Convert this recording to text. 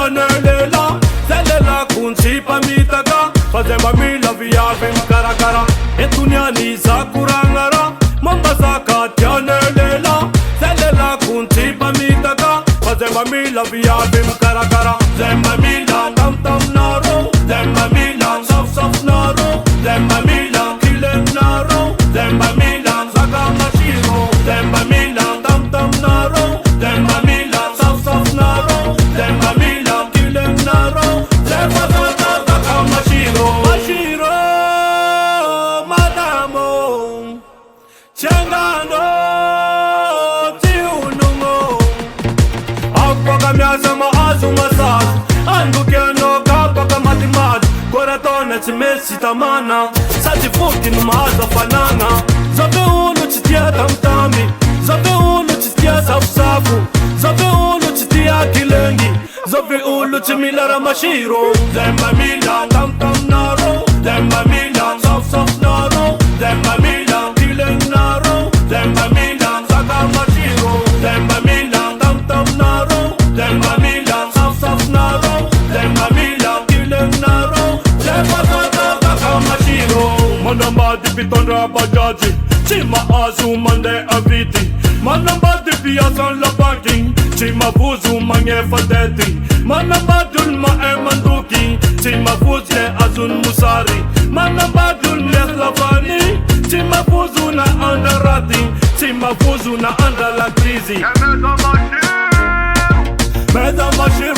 Tianelela Zelela kunchipa mitaka Fazemba mila viyave mkarakara Etuniani za kurangara Mamba zaka tianelela Zelela kunchipa mitaka Fazemba mila viyave mkarakara Zemba mila tam tam naro Zemba mila soft soft naro Zemba mila killing naro Zemba mila zaka mashiro Zemba mila tam tam naro Zemba mila soft soft naro Zemba mila killing naro Zemba zaka mashiro Mashiro madamo Changano tiunungo Akwaga miaza maazu masazu Angu kiano kapaka matimazi Koratone chimesi tamana Sati fuki numaza fanana Zobe unu chitia tamtami Zobe unu chitia safu Zobe unu chitia kilengi Zobe unu chimilara mashiro Zemba mila tam tam naro Zemba mila soft soft naro Zemba mila kileng naro Zemba mila saka mashiro Zemba mila tam tam naro Zemba mila soft soft naro Zemba mila kileng naro Zemba saka mashiro Manamba dipitondra bajaji Chima azu mande aviti Manamba dipi asan la parking Chima vuzu mange fadeti Manamba dun ma emanduki Chima vuzle azun musari Manamba dun les lavani Chima vuzu na andarati Chima vuzu na andala krizi Meza mashir Meza mashir